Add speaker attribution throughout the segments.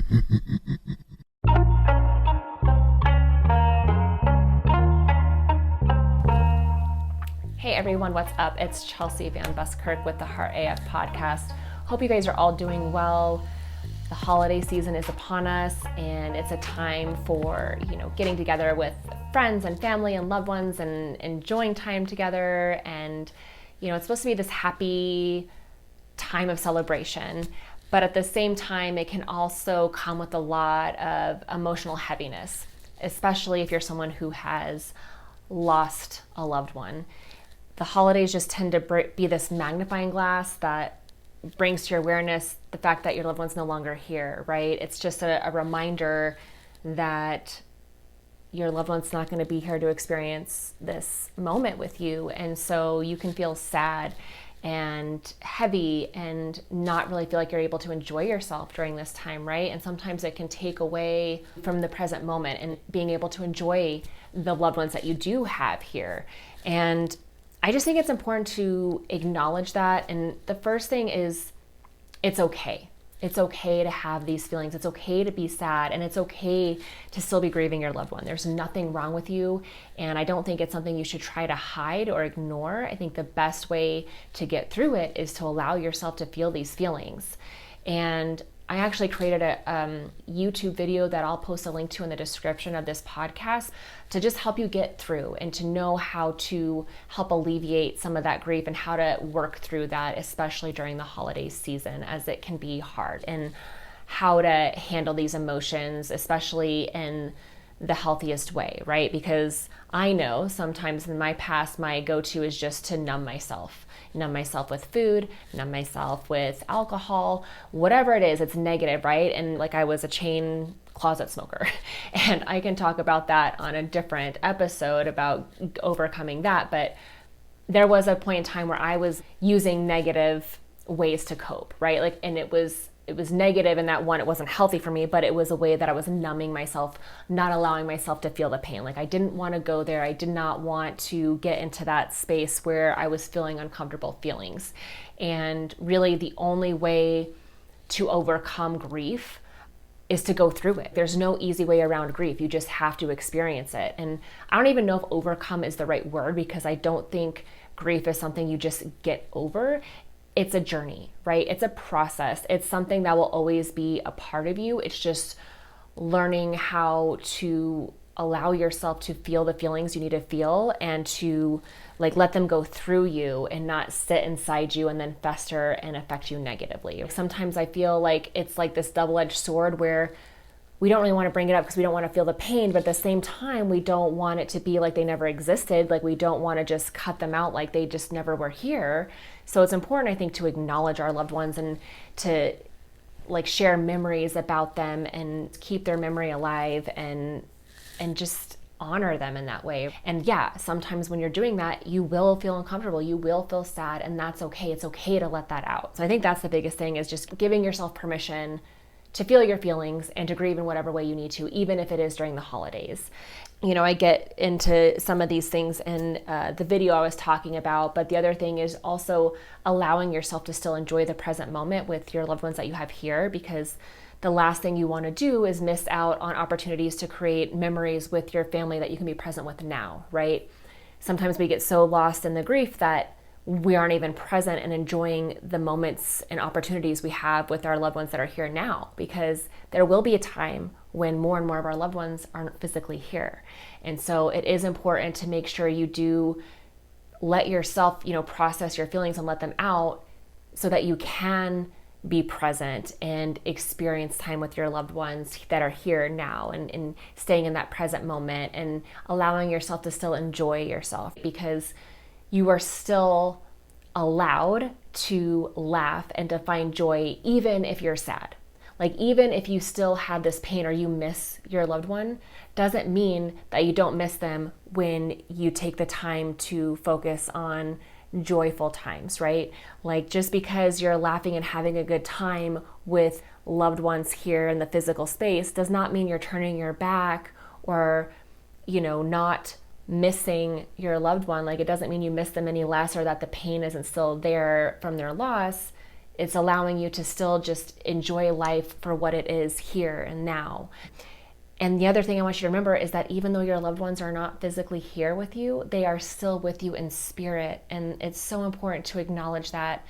Speaker 1: Hey everyone, what's up? It's Chelsea VanBuskirk with the Heart AF podcast. Hope you guys are all doing well. The holiday season is upon us, and it's a time for, getting together with friends and family and loved ones and enjoying time together. And, it's supposed to be this happy time of celebration, but at the same time, it can also come with a lot of emotional heaviness, especially if you're someone who has lost a loved one. The holidays just tend to be this magnifying glass that brings to your awareness the fact that your loved one's no longer here, right? It's just a reminder that your loved one's not going to be here to experience this moment with you. And so you can feel sad and heavy and not really feel like you're able to enjoy yourself during this time, right? And sometimes it can take away from the present moment and being able to enjoy the loved ones that you do have here. And I just think it's important to acknowledge that. And the first thing is, it's okay. It's okay to have these feelings. It's okay to be sad, and it's okay to still be grieving your loved one. There's nothing wrong with you. And I don't think it's something you should try to hide or ignore. I think the best way to get through it is to allow yourself to feel these feelings. And I actually created a YouTube video that I'll post a link to in the description of this podcast to just help you get through and to know how to help alleviate some of that grief and how to work through that, especially during the holiday season, as it can be hard, and how to handle these emotions, especially in the healthiest way, right? Because I know sometimes in my past, my go-to is just to numb myself with food, numb myself with alcohol, whatever it is, it's negative, right? And like I was a chain closet smoker, and I can talk about that on a different episode about overcoming that. But there was a point in time where I was using negative ways to cope, right? Like, and it was negative in that one, it wasn't healthy for me, but it was a way that I was numbing myself, not allowing myself to feel the pain. Like I didn't want to go there. I did not want to get into that space where I was feeling uncomfortable feelings. And really the only way to overcome grief is to go through it. There's no easy way around grief. You just have to experience it. And I don't even know if overcome is the right word, because I don't think grief is something you just get over. It's a journey, right? It's a process. It's something that will always be a part of you. It's just learning how to allow yourself to feel the feelings you need to feel and to let them go through you and not sit inside you and then fester and affect you negatively. Sometimes I feel like it's like this double-edged sword where we don't really want to bring it up because we don't want to feel the pain, but at the same time, we don't want it to be like they never existed. Like we don't want to just cut them out like they just never were here. So it's important, I think, to acknowledge our loved ones and to share memories about them and keep their memory alive and just honor them in that way. And yeah, sometimes when you're doing that, you will feel uncomfortable, you will feel sad, and that's okay. It's okay to let that out. So I think that's the biggest thing, is just giving yourself permission to feel your feelings and to grieve in whatever way you need to, even if it is during the holidays. I get into some of these things in the video I was talking about, but the other thing is also allowing yourself to still enjoy the present moment with your loved ones that you have here, because the last thing you want to do is miss out on opportunities to create memories with your family that you can be present with now, right? Sometimes we get so lost in the grief that we aren't even present and enjoying the moments and opportunities we have with our loved ones that are here now, because there will be a time when more and more of our loved ones aren't physically here. And so it is important to make sure you do let yourself, process your feelings and let them out so that you can be present and experience time with your loved ones that are here now, and staying in that present moment and allowing yourself to still enjoy yourself, because you are still allowed to laugh and to find joy even if you're sad. Even if you still have this pain or you miss your loved one, doesn't mean that you don't miss them when you take the time to focus on joyful times, right? Just because you're laughing and having a good time with loved ones here in the physical space does not mean you're turning your back or, not missing your loved one. It doesn't mean you miss them any less or that the pain isn't still there from their loss. it's allowing you to still just enjoy life for what it is here and now. And the other thing I want you to remember is that even though your loved ones are not physically here with you, they are still with you in spirit. And it's so important to acknowledge that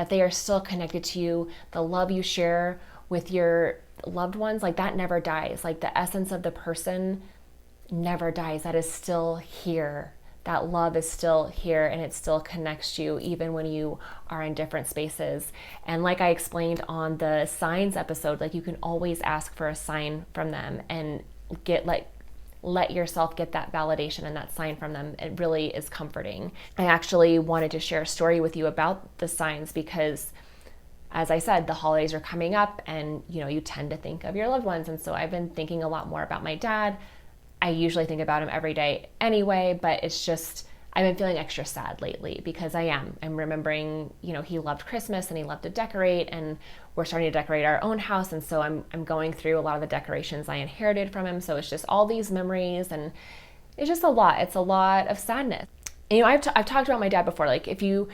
Speaker 1: they are still connected to you. The love you share with your loved ones, like that never dies. Like the essence of the person never dies. That is still here. That love is still here, and it still connects you even when you are in different spaces. And like I explained on the signs episode, like you can always ask for a sign from them and let yourself get that validation and that sign from them. It really is comforting. I actually wanted to share a story with you about the signs because, as I said, the holidays are coming up and you tend to think of your loved ones. And so I've been thinking a lot more about my dad. I usually think about him every day anyway, but it's just, I've been feeling extra sad lately because I'm remembering, he loved Christmas and he loved to decorate, and we're starting to decorate our own house. And so I'm going through a lot of the decorations I inherited from him. So it's just all these memories, and it's just a lot. It's a lot of sadness. And, I've talked about my dad before. Like if you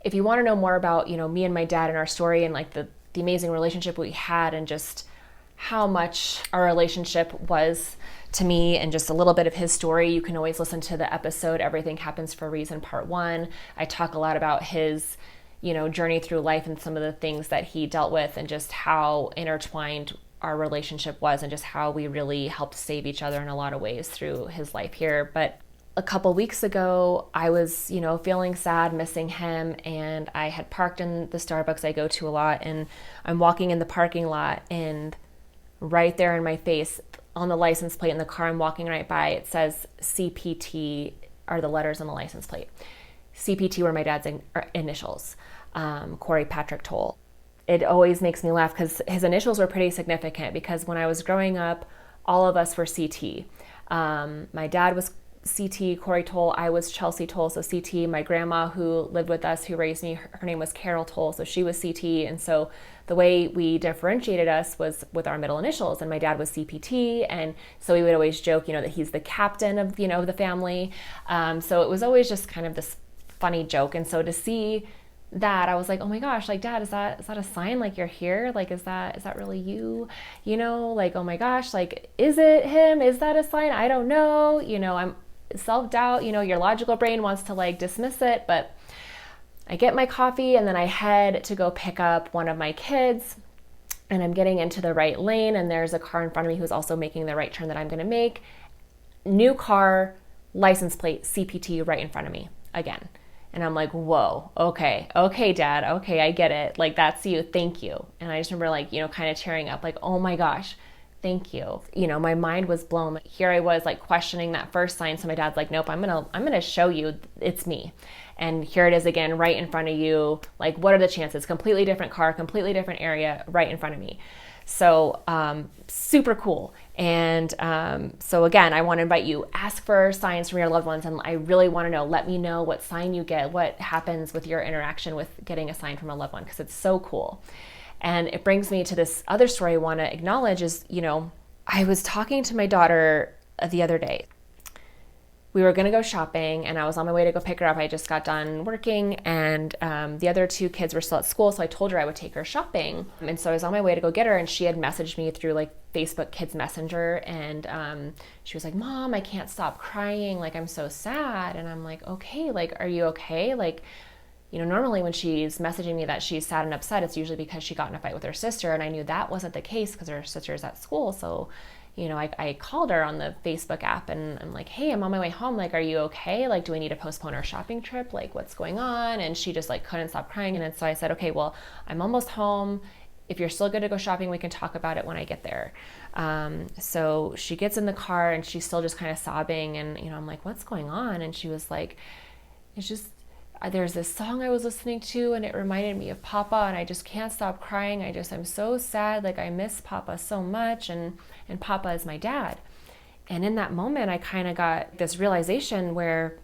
Speaker 1: want to know more about, me and my dad and our story and like the amazing relationship we had and just how much our relationship was to me and just a little bit of his story, you can always listen to the episode Everything Happens for a Reason Part 1. I talk a lot about his journey through life and some of the things that he dealt with and just how intertwined our relationship was and just how we really helped save each other in a lot of ways through his life here. But a couple weeks ago, I was, feeling sad, missing him, and I had parked in the Starbucks I go to a lot, and I'm walking in the parking lot, and right there in my face on the license plate in the car I'm walking right by, it says CPT are the letters on the license plate. CPT were my dad's initials, Corey Patrick Toll. It always makes me laugh because his initials were pretty significant because when I was growing up, all of us were CT. My dad was CT, Corey Toll. I was Chelsea Toll, so CT. My grandma who lived with us, who raised me, her name was Carol Toll, so she was CT. And so the way we differentiated us was with our middle initials, and my dad was CPT, and so we would always joke, that he's the captain of, the family. So it was always just kind of this funny joke. And so to see that, I was like, oh my gosh, like, Dad, is that a sign? Like, you're here? Like, is that really you? Like, oh my gosh, like, is it him? Is that a sign? I don't know. I'm self-doubt, your logical brain wants to like dismiss it, but I get my coffee and then I head to go pick up one of my kids, and I'm getting into the right lane, and there's a car in front of me who's also making the right turn that I'm going to make. New car, license plate, CPT right in front of me again. And I'm like, whoa, okay, Dad, okay, I get it. Like, that's you, thank you. And I just remember like, kind of tearing up, like, oh my gosh, thank you. My mind was blown. Here I was like questioning that first sign. So my dad's like, nope, I'm gonna show you it's me. And here it is again, right in front of you. Like, what are the chances? Completely different car, completely different area, right in front of me. So super cool. And so again, I want to invite you, ask for signs from your loved ones. And I really want to know, let me know what sign you get, what happens with your interaction with getting a sign from a loved one, because it's so cool. And it brings me to this other story I want to acknowledge is, I was talking to my daughter the other day. We were going to go shopping, and I was on my way to go pick her up. I just got done working, and the other two kids were still at school, so I told her I would take her shopping. And so I was on my way to go get her, and she had messaged me through like Facebook Kids Messenger, and she was like, Mom, I can't stop crying. Like, I'm so sad. And I'm like, okay, like, are you okay? Like, normally when she's messaging me that she's sad and upset, it's usually because she got in a fight with her sister. And I knew that wasn't the case because her sister's at school. So, I called her on the Facebook app, and I'm like, hey, I'm on my way home. Like, are you okay? Like, do we need to postpone our shopping trip? Like, what's going on? And she just like couldn't stop crying. And so I said, okay, well, I'm almost home. If you're still good to go shopping, we can talk about it when I get there. So she gets in the car and she's still just kind of sobbing. And, I'm like, what's going on? And she was like, it's just, there's this song I was listening to and it reminded me of Papa, and I just can't stop crying. I'm so sad. Like, I miss Papa so much, and Papa is my dad. And in that moment, I kind of got this realization where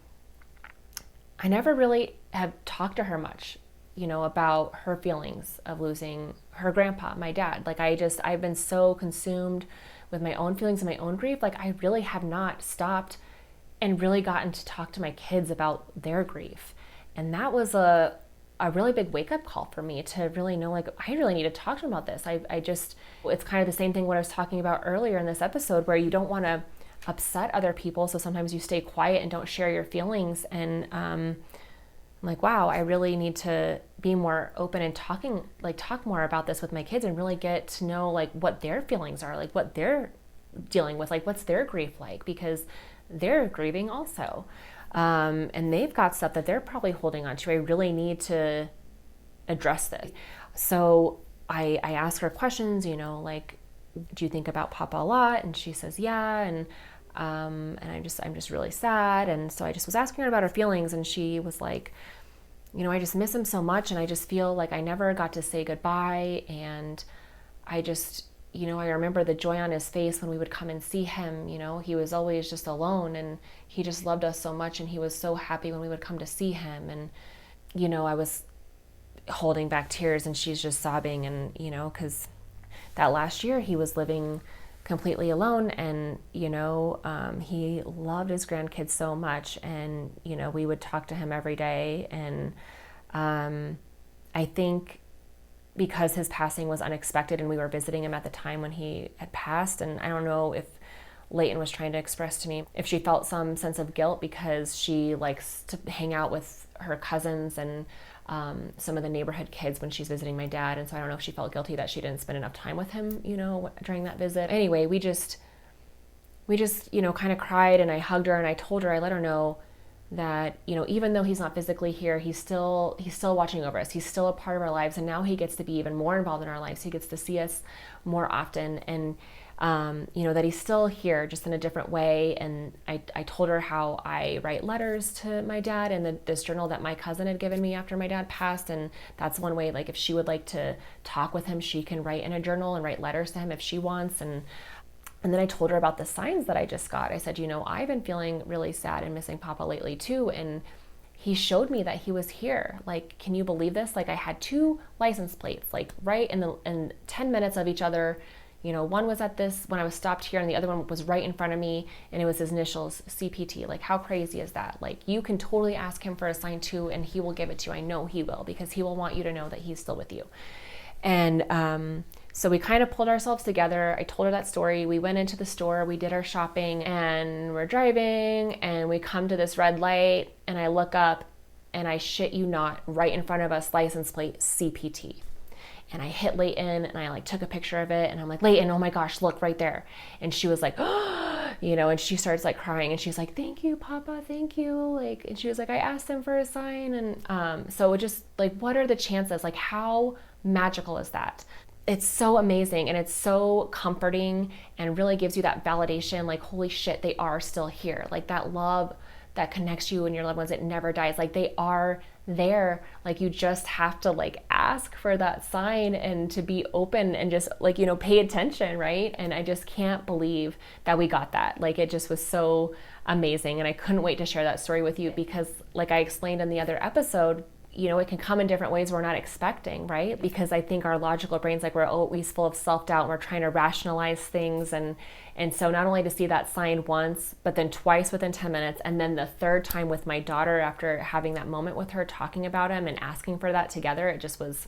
Speaker 1: I never really have talked to her much, about her feelings of losing her grandpa, my dad. Like, I've been so consumed with my own feelings and my own grief. Like, I really have not stopped and really gotten to talk to my kids about their grief. And that was a a really big wake-up call for me to really know, like, I really need to talk to him about this. I just, it's kind of the same thing what I was talking about earlier in this episode, where you don't want to upset other people, so sometimes you stay quiet and don't share your feelings. And I'm like, wow, I really need to be more open and talk more about this with my kids and really get to know like what their feelings are, like what they're dealing with, like what's their grief like, because they're grieving also. And they've got stuff that they're probably holding on to. I really need to address this. So I ask her questions, like, do you think about Papa a lot? And she says, yeah. And I'm just really sad. And so I just was asking her about her feelings, and she was like, I just miss him so much. And I just feel like I never got to say goodbye. And I just, I remember the joy on his face when we would come and see him. He was always just alone, and he just loved us so much. And he was so happy when we would come to see him. And, I was holding back tears, and she's just sobbing. And, because that last year he was living completely alone, and, he loved his grandkids so much. And, we would talk to him every day. And I think because his passing was unexpected and we were visiting him at the time when he had passed, and I don't know if Leighton was trying to express to me if she felt some sense of guilt because she likes to hang out with her cousins and some of the neighborhood kids when she's visiting my dad. And so I don't know if she felt guilty that she didn't spend enough time with him, during that visit. Anyway, we just, kind of cried, and I hugged her and I told her, I let her know that, even though he's not physically here, he's still watching over us. He's still a part of our lives. And now he gets to be even more involved in our lives. He gets to see us more often. And, that he's still here, just in a different way. And I told her how I write letters to my dad in this journal that my cousin had given me after my dad passed. And that's one way, like if she would like to talk with him, she can write in a journal and write letters to him if she wants. And then I told her about the signs that I just got. I said, I've been feeling really sad and missing Papa lately too. And he showed me that he was here. Like, can you believe this? Like, I had 2 license plates, like right in 10 minutes of each other. One was at this, when I was stopped here, and the other one was right in front of me, and it was his initials, CPT. Like, how crazy is that? Like, you can totally ask him for a sign too, and he will give it to you. I know he will, because he will want you to know that he's still with you. And so we kind of pulled ourselves together. I told her that story. We went into the store, we did our shopping, and we're driving, and we come to this red light, and I look up, and I shit you not, right in front of us, license plate CPT. And I hit Leighton, and I took a picture of it, and I'm like, Leighton, oh my gosh, look right there. And she was like, oh, and she starts crying, and she's like, thank you, Papa, thank you. And she was like, I asked him for a sign. And so it just what are the chances? How magical is that? It's so amazing, and it's so comforting, and really gives you that validation, holy shit, they are still here. That love that connects you and your loved ones, it never dies. They are there. You just have to ask for that sign and to be open and just pay attention, right? And I just can't believe that we got that. It just was so amazing, and I couldn't wait to share that story with you, because I explained in the other episode, it can come in different ways we're not expecting, right? Because I think our logical brains, we're always full of self-doubt, and we're trying to rationalize things. And so not only to see that sign once, but then twice within 10 minutes, and then the third time with my daughter after having that moment with her, talking about him and asking for that together, it just was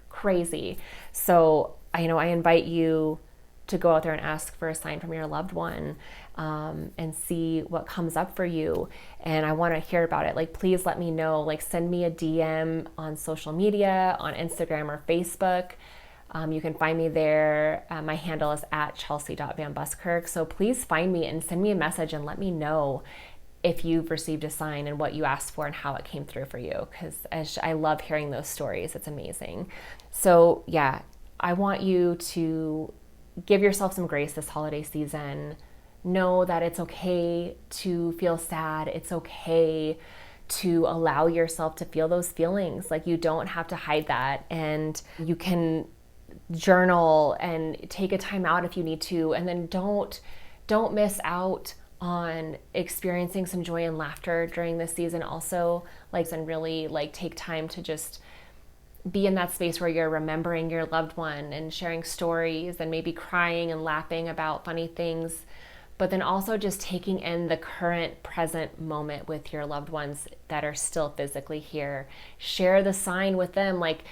Speaker 1: crazy. So I invite you to go out there and ask for a sign from your loved one, and see what comes up for you. And I want to hear about it. Please let me know. Send me a DM on social media, on Instagram or Facebook. You can find me there. My handle is at Chelsea.VanBuskirk. So please find me and send me a message and let me know if you've received a sign and what you asked for and how it came through for you. Because I love hearing those stories. It's amazing. So yeah, I want you to give yourself some grace this holiday season. Know that it's okay to feel sad. It's okay to allow yourself to feel those feelings. You don't have to hide that, and you can journal and take a time out if you need to. And then don't miss out on experiencing some joy and laughter during this season also. And really take time to just be in that space where you're remembering your loved one and sharing stories and maybe crying and laughing about funny things. but then also just taking in the current present moment with your loved ones that are still physically here. Share the sign with them, like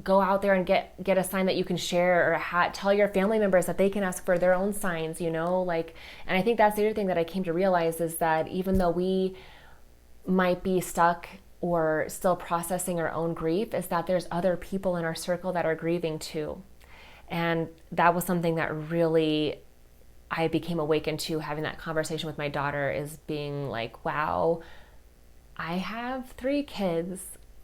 Speaker 1: go out there and get a sign that you can share, or a hat. Tell your family members that they can ask for their own signs, you know, like, and I think that's the other thing that I came to realize is that even though we might be stuck or still processing our own grief, is that there's other people in our circle that are grieving too. And that was something that really I became awakened to, having that conversation with my daughter, is being like, wow, I have 3 kids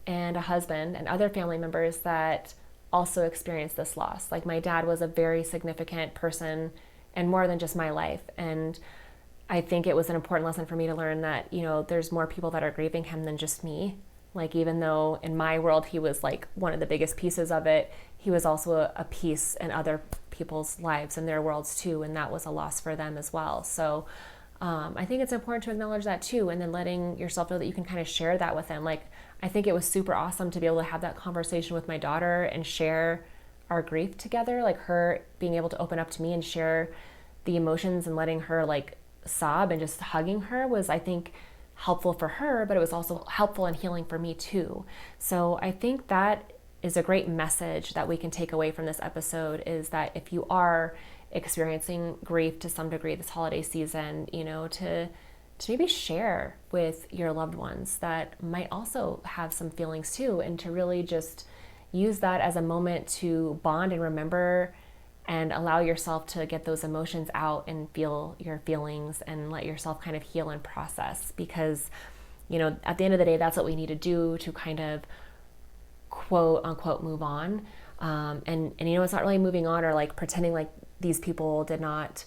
Speaker 1: and a husband and other family members that also experienced this loss. Like my dad was a very significant person and more than just my life. And I think it was an important lesson for me to learn that, you know, there's more people that are grieving him than just me. Like, even though in my world he was like one of the biggest pieces of it, he was also a piece in other people's lives and their worlds too. And that was a loss for them as well. So I think it's important to acknowledge that too. And then letting yourself know that you can kind of share that with them. Like, I think it was super awesome to be able to have that conversation with my daughter and share our grief together. Like her being able to open up to me and share the emotions and letting her like sob and just hugging her was, I think, helpful for her, but it was also helpful and healing for me too. So I think that is a great message that we can take away from this episode, is that if you are experiencing grief to some degree this holiday season, you know, to maybe share with your loved ones that might also have some feelings too, and to really just use that as a moment to bond and remember and allow yourself to get those emotions out and feel your feelings and let yourself kind of heal and process. Because, you know, at the end of the day, that's what we need to do to kind of quote unquote move on. And you know, it's not really moving on or like pretending like these people did not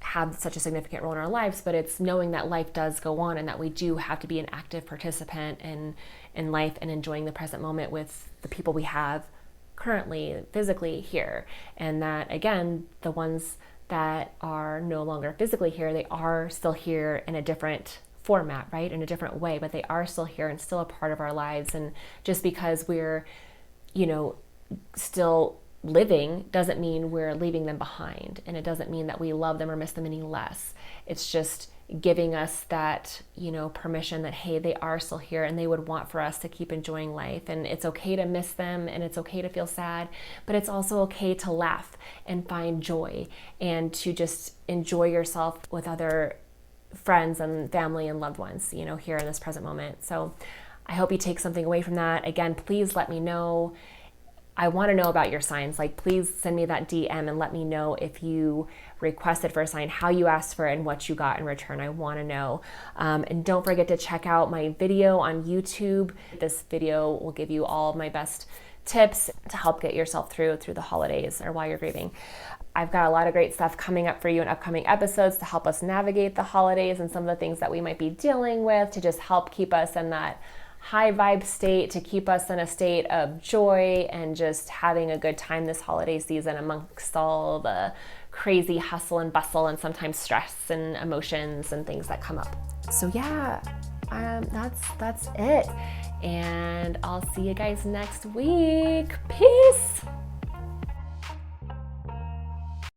Speaker 1: have such a significant role in our lives, but it's knowing that life does go on and that we do have to be an active participant in life and enjoying the present moment with the people we have currently physically here. And that, again, the ones that are no longer physically here, they are still here in a different format, right? In a different way, but they are still here and still a part of our lives. And just because we're, you know, still living doesn't mean we're leaving them behind. And it doesn't mean that we love them or miss them any less. It's just giving us that, you know, permission that, hey, they are still here and they would want for us to keep enjoying life. And it's okay to miss them and it's okay to feel sad, but it's also okay to laugh and find joy and to just enjoy yourself with other friends and family and loved ones, you know, here in this present moment. So I hope you take something away from that. Again, please let me know. I want to know about your signs. Like, please send me that DM and let me know if you requested for a sign, how you asked for it, and what you got in return. I want to know. And don't forget to check out my video on YouTube. This video will give you all of my best tips to help get yourself through the holidays or while you're grieving. I've got a lot of great stuff coming up for you in upcoming episodes to help us navigate the holidays and some of the things that we might be dealing with, to just help keep us in that high vibe state, to keep us in a state of joy and just having a good time this holiday season amongst all the crazy hustle and bustle and sometimes stress and emotions and things that come up. So yeah, that's it. And I'll see you guys next week. Peace.